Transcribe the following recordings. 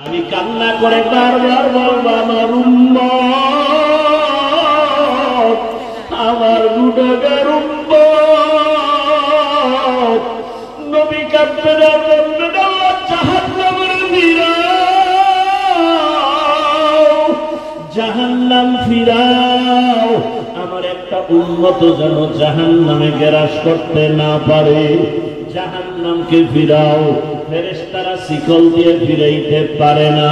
আমি কান্না করে বারবার বলবো, আমার উম্মত, আমার গুনাহগার উম্মত। নবী কাঁদবেন আর বলবেন, আল্লাহ জাহান্নামের ফিরাও, জাহান্নাম ফিরাও, আমার একটা উম্মত যেন জাহান্নামে গ্রাস করতে না পারে, জাহান্নামকে ফিরাও। ফেরেশতারা শিকল দিয়ে ফিরাইতে পারে না।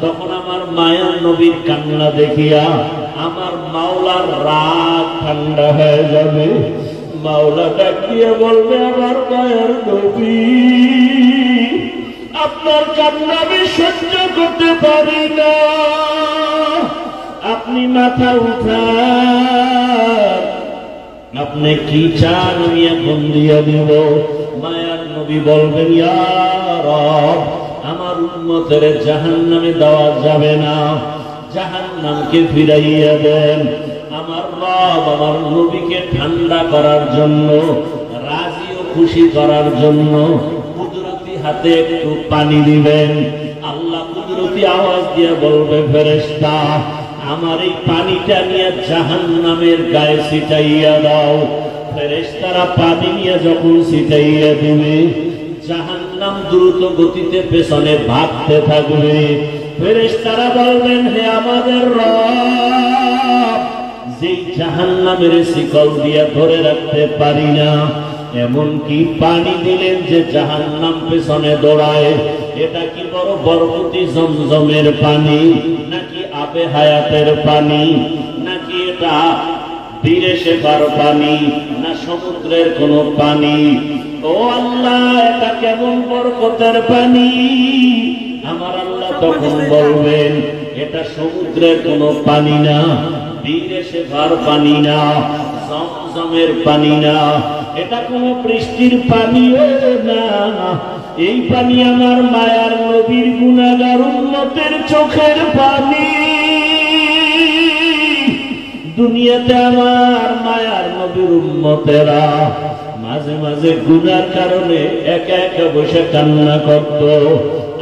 তখন আমার মায়ার নবীর কান্না দেখিয়া আমার মাওলার রাগ ঠান্ডা হয়ে যাবে। মাওলা ডাক দিয়ে বলবে, আমার মায়ার নবী, আপনার কান্না আমি সহ্য করতে পারি না, আপনি মাথা উঠান, আপনি কি চান আমি এখন দিয়ে দিব। মায়ার নবী বলবেন, ইয়া রব, আমার উম্মতের জাহান্নামে দেওয়া যাবে না, জাহান্নামকে ফিরাইয়া দেন। আমার রব আমার নবীকে ঠান্ডা করার জন্য, রাজি ও খুশি করার জন্য কুদরতি হাতে একটু পানি দিবেন। আল্লাহ কুদরতি আওয়াজ দিয়ে বলবে, ফেরেশতা, আমার এই পানিটা নিয়ে জাহান্নামের গায়ে ছিটাইয়া দাও। ফেরেশতারা পানি নিয়ে যখন ছিটাইয়া দিবে, জাহান্নাম দ্রুত গতিতে পেছনে ভাগতে থাকবে। ফেরেশতারা বলবেন, হে আমাদের রব, যেই জাহান্নামের শিকল দিয়ে ধরে রাখতে পারি না, এমন কি পানি দিলেন যে জাহান্নাম পেছনে দৌড়ায়। এটা কি বড় বরকতি জমজমের পানি, নাকি আবে হায়াতের পানি, নাকি এটা বীরে শেফার পানি, না সমুদ্রের কোন পানি? ও আল্লাহ, এটা কেমন বরকতের পানি? আমার আল্লাহ তখন বলবেন, এটা সমুদ্রের কোন পানি না, বীরে শেফার পানি না, জমজমের পানি না, এটা কোন বৃষ্টির পানিও না। এই পানি আমার মায়ার নবীর গুনাহগার উম্মতের চোখের পানি। দুনিয়াতে আমার মায়ার নবীর উম্মতেরা মাঝে মাঝে গুনার কারণে একা একা বসে কান্না করত,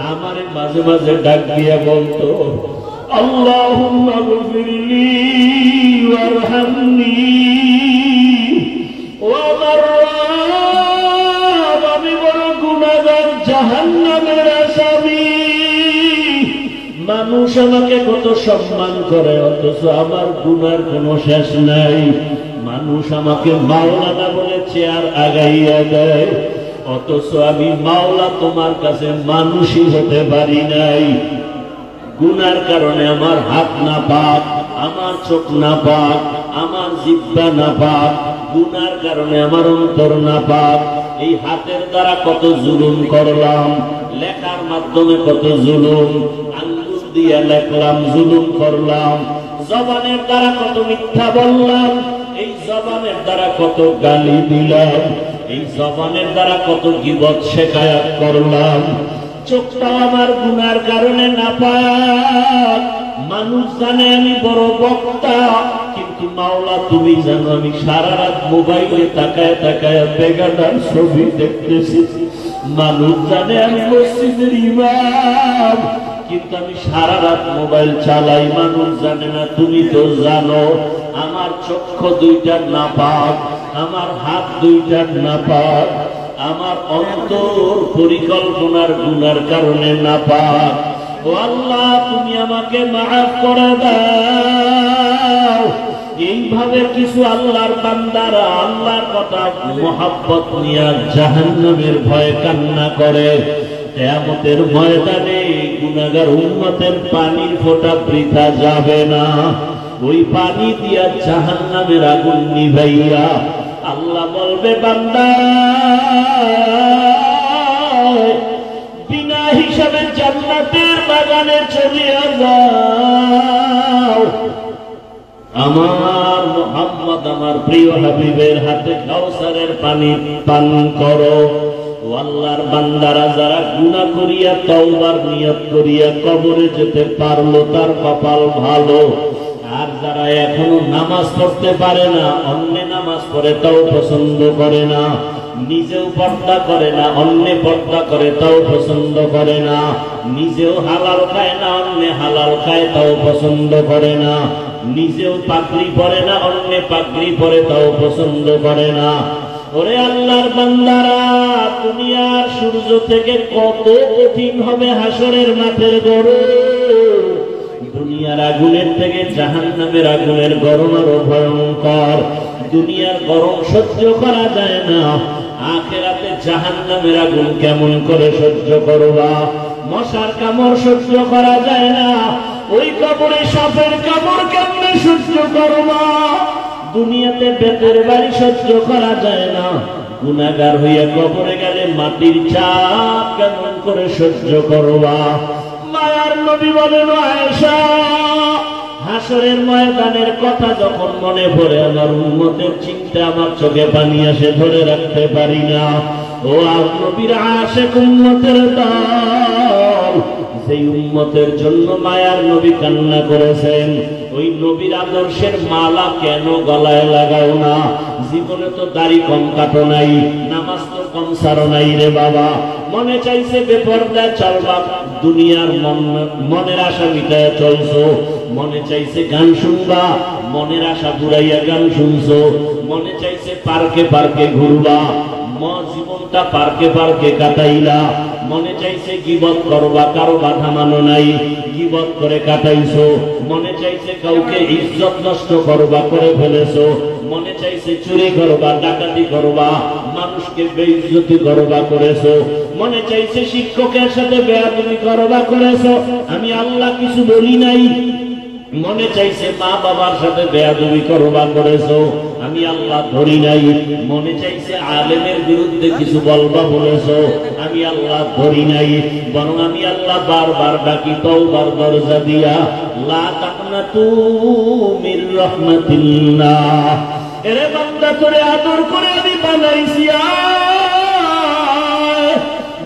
আমারে মাঝে মাঝে ডাক দিয়া বলতো, আল্লাহুম্মা গফিরলি ওয়ারহামনি, ও আমার রব, আমি বড় গুনাহগার, জাহান্নামের আসামি। মানুষ আমাকে কত সম্মান করে, অথচ আমার গুনার কোনো শেষ নাই। মানুষ আমাকে মাওলানা বলে চেয়ার আগাইয়া দেয়, অথচ আমি মাওলা তোমার কাছে মানুষই হতে পারি নাই। গুনার কারণে আমার হাত না পাক, আমার চোখ না পাক, আমার জিহ্বা না পাক, গুনার কারণে আমার অন্তর না পাক। এই হাতের দ্বারা কত জুলুম করলাম, লেখার মাধ্যমে কত জুলুম, আঙ্গুল দিয়ে লেখলাম, জুলুম করলাম। জবানের দ্বারা কত মিথ্যা বললাম, এই জবানের দ্বারা কত গালি দিলাম, এই জবানের দ্বারা কত গীবত শেখায়াত করলাম। চোখটাও আমার গুনার কারণে নাপাক। মানুষ জানে আমি বড় বক্তা, কিন্তু মাওলা তুমি জানো আমি সারা রাত মোবাইলে তাকায় তাকায় বেগানার ছবি দেখতেছি। মানুষ জানে আমি মসজিদের ইমাম, কিন্তু আমি সারা রাত মোবাইল চালাই। মানুষ জানে না, তুমি তো জানো আমার চক্ষু দুইটা নাপাক, আমার হাত দুইটা নাপাক, আমার অন্তর পরিকল্পনার গুনার কারণে নাপাক। ও আল্লাহ, তুমি আমাকে মাফ করে দাও। এইভাবে কিছু আল্লাহর বান্দারা আল্লাহর কথা মহব্বত নিয়ে জাহান্নামের ভয়ে কান্না করে। কিয়ামতের ময়দানে গুনাহগার উম্মতের পানির ফোঁটা বৃথা যাবে না। ওই পানি দিয়া জাহান্নামের আগুন নিভাইয়া আল্লাহ বলবে, বান্দা বিনা হিসাবে জান্নাতের বাগানে চলে যাও। আমার মুহাম্মদ, আমার প্রিয় হাবিবের হাতে কাউসারের পানি পান করো। ও আল্লাহর বান্দারা, যারা গুনাহ করিয়া তওবার নিয়ত করিয়া কবরে যেতে পারলো তার কপাল ভালো। আর যারা এখনো নামাজ পড়তে পারে না, অন্য নামাজ পড়ে তাও পছন্দ করে না, নিজেও পর্দা করে না, অন্য পর্দা করে তাও পছন্দ করে না, নিজেও হালাল খায় না, অন্য হালাল খায় তাও পছন্দ করে না, নিজেও পাগড়ি পরে না, অন্য পাগড়ি পরে তাও পছন্দ করে না। ওরে আল্লাহর বান্দারা, দুনিয়ার সূর্য থেকে কত কঠিন হবে হাসরের মাঠের গরম। দুনিয়ার আগুনের থেকে জাহান্নামের আগুনের গরম আরো ভয়ঙ্কর। দুনিয়ার গরম সহ্য করা যায় না, আখিরাতে জাহান্নামের আগুন কেমন করে সহ্য করবা? মশার কামড় সহ্য করা যায় না, ওই কবরে সাপের কামড় কেমনে সহ্য করবা? দুনিয়াতে বেতের বাড়ি সহ্য করা যায় না, গুনাহগার হইয়া কবরে গেলে মাটির চাপ কেমন করে সহ্য করবা? মায়ার নবী বলেন, আয়েশা, হাসরের ময়দানের কথা যখন মনে পড়ে আমার উম্মতের চিন্তা আমার চোখে পানি আসে, ধরে রাখতে পারি না। ও নবীর আশিক উম্মতের দল, সেই উম্মতের জন্য মায়ার নবী কান্না করেছেন। ওই নবীর আদর্শের মালা কেন গলায় লাগাও না? জীবনে তো দাড়ি কম কাটো নাই, নামাজ তো কম সারো নাই রে বাবা। মনে চাইছে বেপরদায় চলবা, দুনিয়ার মনের আশা মিটায় চলছো। মনে চাইছে গান শুনবা, মনের আশা পুরাইয়া গান শুনছো। মনে চাইছে পার্কে পার্কে ঘুরবা, জীবনটা পার্কে পার্কে কাটাইলা। মনে চাইছে গীবত করবা, কারো বাধা মানো নাই, গীবত করে কাটাইছো। মনে চাইছে কাউকে ইজ্জত নষ্ট করবা, করে ফেলেছো। মনে চাইছে চুরি করবা, ডাকাতি করবা, মানুষকে বেইজ্জতি করবা, করেছো। মনে চাইছে শিক্ষকের সাথে বেয়াদবি করবা, করেছো। আমি আল্লাহ কিছু বলি নাই। মনে চাইছে মা বাবার সাথে বেয়াদবি করবা, করেছো। আমি আল্লাহ ধরি নাই। মনে চাইছে আলেমের বিরুদ্ধে কিছু বলবা, বলেছো। আমি আল্লাহ ধরি নাই। বরং আমি আল্লাহ বারবার ডাকি তওবার দরজা দিয়া, লা তাকনাতু মির রাহমাতিল্লাহ। এরে বান্দা, তোরে আদর করে আমি বানাইছি,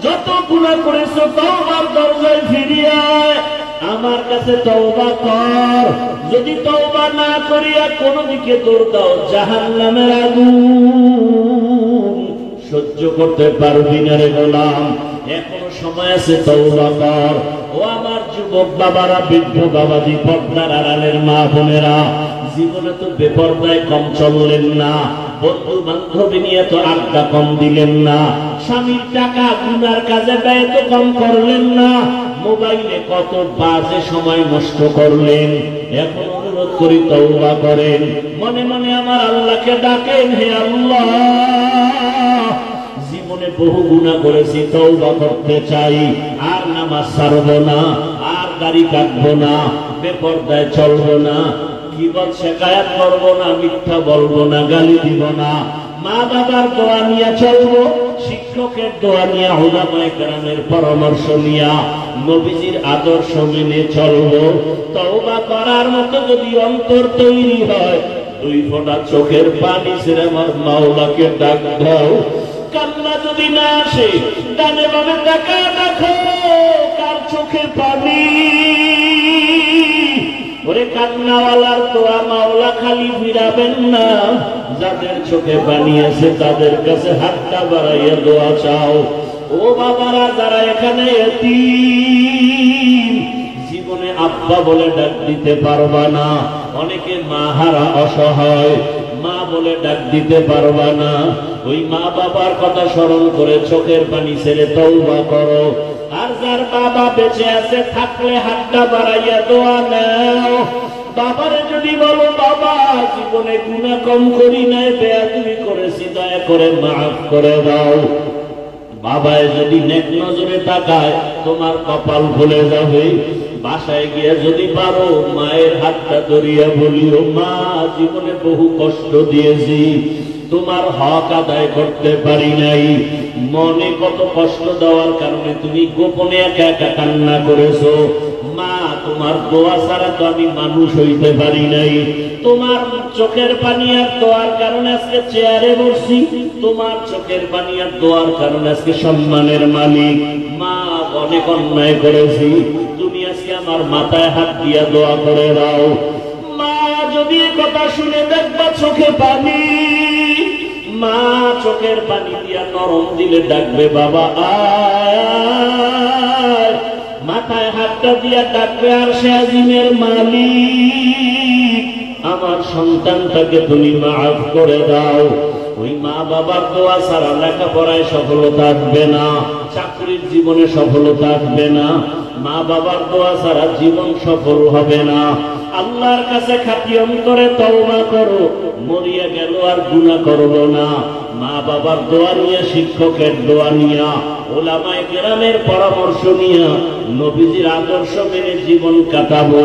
যত গুনাহ করেছো তওবার দরজায় ফিরিয়ে আয়, আমার কাছে তওবা কর। যদি তওবা না করিয়া কোন দিকে দৌড় দাও, জাহান্নামের আগুন সহ্য করতে পারবি না রে গোলাম। এখনো সময় আছে, তওবা কর। ও আমার যুবক বাবারা, বৃদ্ধ বাবাজি, পর্দার আড়ালের মা বোনেরা, জীবনে তো বেপরদায় কম চললেন না, বন্ধু বান্ধবী নিয়ে তো আড্ডা কম দিলেন না, স্বামীর টাকা গুনার কাজে ব্যয় তো কম করলেন না, মোবাইলে কত বাজে সময় নষ্ট করলেন। এখন অনুরোধ করি তওবা করেন, মনে মনে আমার আল্লাহকে ডাকেন, হে আল্লাহ, জীবনে বহু গুনাহ করেছি, তওবা করতে চাই, আর নামাজ ছাড়বো না, আর দাড়ি কাটবো না, বেপরদায় চলবো না, গীবত শিকায়াত করবো না, মিথ্যা বলবো না, গালি দিব না, মা বাবার দোয়া নিয়ে চলবো, শিক্ষকের দোয়া নিয়ে, উলামায়ে কেরামের পরামর্শ নিয়া, নবীজির আদর্শ মেনে চলবো। তওবা করার মতো যদি অন্তর তৈরি হয়, দুই ফোঁটা চোখের পানি ছেড়ে আমার মাওলাকে ডাক দাও। কান্না যদি না আসে, ডানে বামে তাকা দেখো, কার চোখে পানি? ওরে কান্নাওয়ালার দোয়া মাওলা খালি ফিরাবেন না। যাদের চোখে পানি আছে তাদের কাছে হাতটা বাড়াইয়া দোয়া চাও। ও বাবারা, যারা এখানে এতিম, জীবনে আব্বা বলে ডাক দিতে পারবা না, অনেকে মা হারা অসহায়, মা বলে ডাক দিতে পারবা না, ওই মা বাবার কথা স্মরণ করে চোখের পানি ছেড়ে তওবা করো। আর যার বাবা বেঁচে আছে, থাকলে হাতটা বাড়াইয়া দোয়া নাও। বাবারে যদি বলো, বাবা জীবনে গুনাহ কম করি নাই, বেয়াদবি করেছি, দয়া করে মাফ করে দাও। বাবায় যদি নেক নজরে তাকায়, তোমার কপাল ভুলে যাবে। বাসায় গিয়ে যদি পারো, মায়ের হাতটা ধরিয়া বলিও, মা জীবনে বহু কষ্ট দিয়েছি, তোমার হক আদায় করতে পারি নাই, মনে কত কষ্ট দেওয়ার কারণে তুমি গোপনে একা একা কান্না করেছো। মা, তোমার দোয়া ছাড়া তো আমি মানুষ হইতে পারি নাই, তোমার চোখের পানি আর দোয়ার কারণে আজকে চেয়ারে বসছি, তোমার চোখের পানি আর দোয়ার কারণে আজকে সম্মানের মালিক। মা, অনেক অন্যায় করেছি, তুমি আজকে আমার মাথায় হাত দিয়া দোয়া করে দাও। মা যদি কথা শুনে দেখবা চোখে পানি, মা চোখের পানি দিয়া নরম দিলে ডাকবে বাবা আয়, মাথায় হাতটা দিয়া ডাকবে আর সে আজিমের মালিক আমার সন্তানটাকে তুমি মাফ করে দাও। ওই মা বাবার দোয়া ছাড়া লেখাপড়ায় সফলতা আসবে না, চাকরির জীবনে সফলতা আসবে না, মা বাবার দোয়া ছাড়া জীবন সফল হবে না। আল্লাহর কাছে খাঁটি অন্তরে তওবা করো, মরিয়া গেল আর গুনাহ করবো না। মা বাবার দোয়া নিয়ে, শিক্ষকের দোয়া নিয়া, ওলামায়ে কেরামের পরামর্শ নিয়া, নবীজির আদর্শ মেনে জীবন কাটাবো।